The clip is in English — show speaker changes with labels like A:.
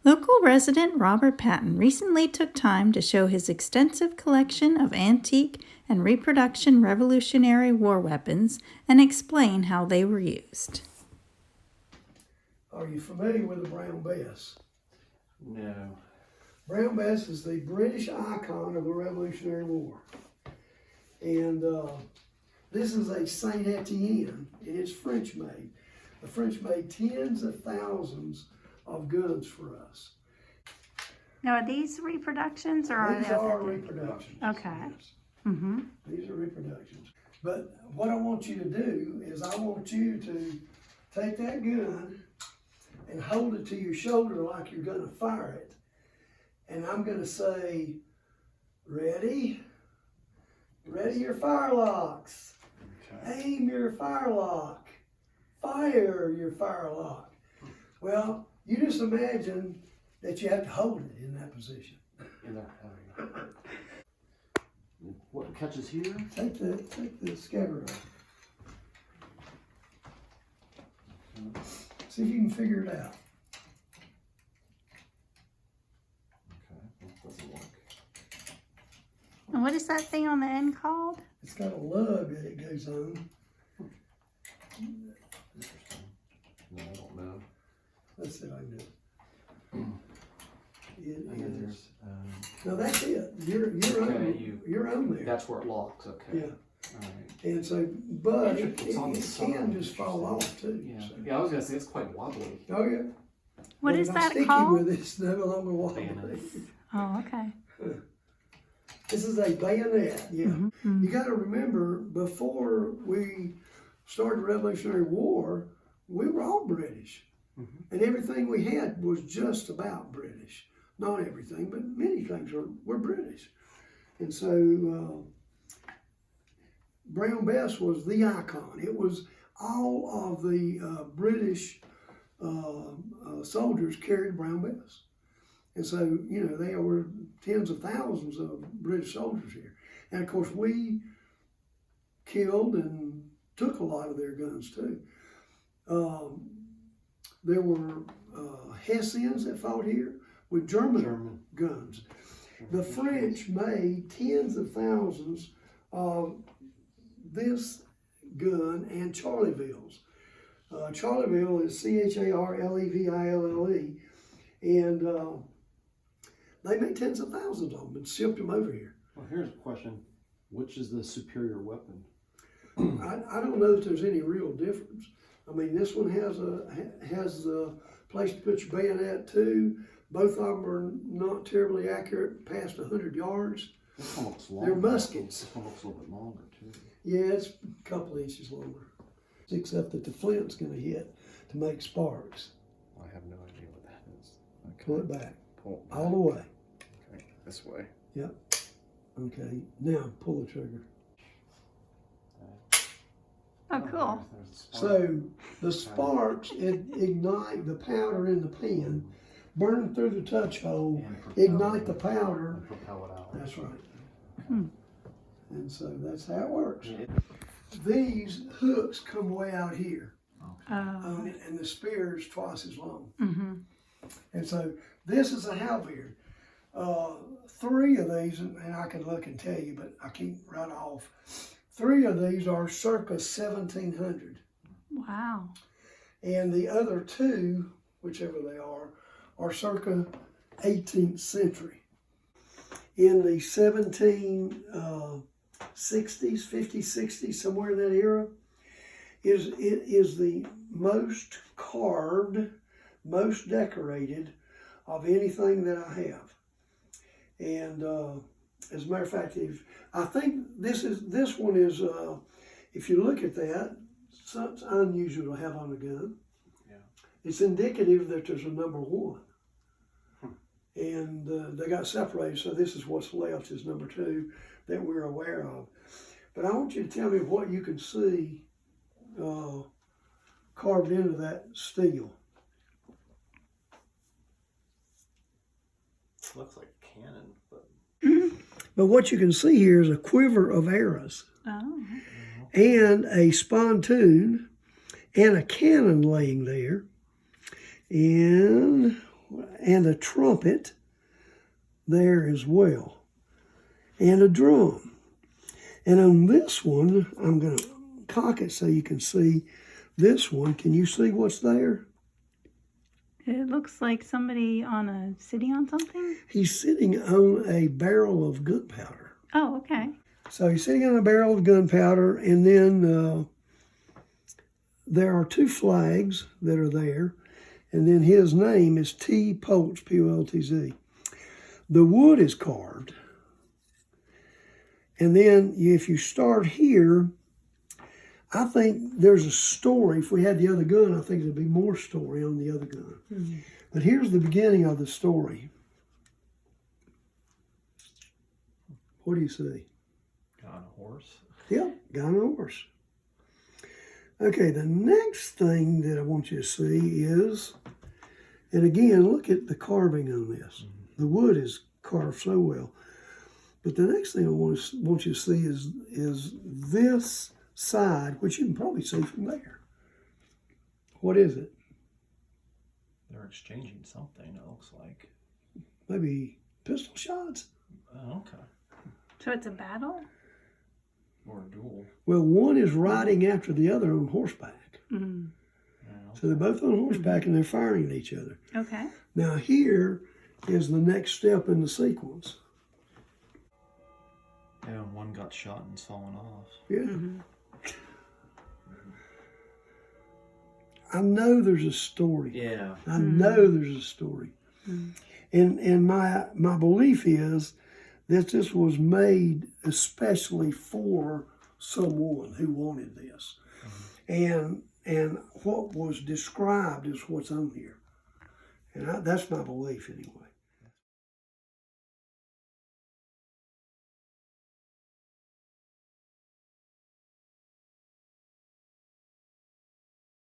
A: Local resident Robert Patton recently took time to show his extensive collection of antique and reproduction Revolutionary War weapons and explain how they were used.
B: Are you familiar with the Brown Bess?
C: No.
B: Brown Bess is the British icon of the Revolutionary War. And this is a Saint Etienne, and it's French made. The French made tens of thousands of guns for us.
A: Now, are these reproductions or are
B: These
A: they
B: are
A: authentic?
B: reproductions.
A: Okay.
B: Yes.
A: Mm-hmm.
B: These are reproductions. But what I want you to do is I want you to take that gun and hold it to your shoulder like you're going to fire it. And I'm going to say, ready? Ready your firelocks. Okay. Aim your firelock. Fire your firelock. Well, you just imagine that you have to hold it in that position.
C: What catches here?
B: Take the scabbard off. See if you can figure it out.
C: Okay, that doesn't work.
A: And what is that thing on the end called?
B: It's got a lug that it goes on.
C: Interesting. No, I don't know.
B: Let's see if I can do it.
C: I know there's.
B: No, that's it. You're on there.
C: That's where it locks. Okay.
B: Yeah.
C: All right.
B: And so, but it
C: It's on the
B: can
C: side.
B: just fall off too.
C: Yeah.
B: So.
C: Yeah, I was gonna say it's quite wobbly.
B: Oh yeah.
A: What
B: But
A: is
B: if I'm
A: that
B: sticky
A: called?
B: with it, it's no longer wobbly.
C: Bayonet.
A: Oh, okay.
B: This is a bayonet. Yeah.
A: Mm-hmm.
B: You got to remember, before we started the Revolutionary War, we were all British.
C: Mm-hmm.
B: And everything we had was just about British. Not everything, but many things were British. And so Brown Bess was the icon. It was all of the British soldiers carried Brown Bess. And so, you know, there were tens of thousands of British soldiers here. And of course, we killed and took a lot of their guns too. There were Hessians that fought here with German guns. The French made tens of thousands of this gun and Charlevilles. Charleville is Charleville, and they made tens of thousands of them and shipped them over here.
C: Well, here's a question: which is the superior weapon?
B: I don't know if there's any real difference. I mean, this one has a place to put your bayonet too. Both of them are not terribly accurate past 100 yards.
C: This one looks longer.
B: They're muskets.
C: This one looks a little bit longer too.
B: Yeah, it's a couple inches longer. Except that the flint's going to hit to make sparks.
C: I have no idea what that is. Okay.
B: Pull it back.
C: Pull it back.
B: All the way.
C: Okay, this way.
B: Yep. Okay, now pull the trigger.
A: Oh, cool.
C: There's a spark.
B: So the sparks ignite the powder in the pan, burn through the touch hole,
C: And propel
B: ignite
C: it.
B: the powder.
C: And propel it out.
B: That's right. And so that's how it works.
C: Yeah.
B: These hooks come way out here,
A: Oh.
B: and the spear is twice as long.
A: Mm-hmm.
B: And so this is a halberd. 3 of these, and I can look and tell you, but I can't right off. 3 of these are circa 1700.
A: Wow.
B: And the other 2, whichever they are circa 18th century. In the 1760s, 50s, 60s, somewhere in that era, it is the most carved, most decorated of anything that I have. And as a matter of fact, I think this one is, if you look at that, something unusual to have on a gun.
C: Yeah.
B: It's indicative that there's a number 1. And they got separated, so this is what's left is number 2 that we're aware of. But I want you to tell me what you can see carved into that steel.
C: Looks like a cannon, but
B: But what you can see here is a quiver of arrows
A: Oh.
B: and a spontoon and a cannon laying there. And and a trumpet there as well, and a drum. And on this one, I'm going to cock it so you can see this one. Can you see what's there?
A: It looks like somebody sitting on something.
B: He's sitting on a barrel of gunpowder.
A: Oh, okay.
B: So he's sitting on a barrel of gunpowder, and then there are two flags that are there, and then his name is T. Poltz, P-O-L-T-Z. The wood is carved, and then if you start here, I think there's a story. If we had the other gun, I think there'd be more story on the other gun. Mm-hmm. But here's the beginning of the story. What do you see?
C: Guy on a horse.
B: Yep, guy on a horse. Okay, the next thing that I want you to see is, and again, look at the carving on this. Mm-hmm. The wood is carved so well. But the next thing I want you to see is this side, which you can probably see from there. What is it?
C: They're exchanging something, it looks like.
B: Maybe pistol shots?
C: Oh, okay.
A: So it's a battle?
C: Or a duel.
B: Well, one is riding after the other on horseback.
A: Mm-hmm.
C: Yeah,
B: So they're both on horseback and they're firing at each other.
A: Okay.
B: Now here is the next step in the sequence.
C: Yeah, one got shot and fallen off.
B: Yeah.
A: Mm-hmm.
B: I know there's a story.
C: Yeah.
B: I know there's a story. And my belief is that this was made especially for someone who wanted this. And what was described is what's on here. And that's my belief anyway.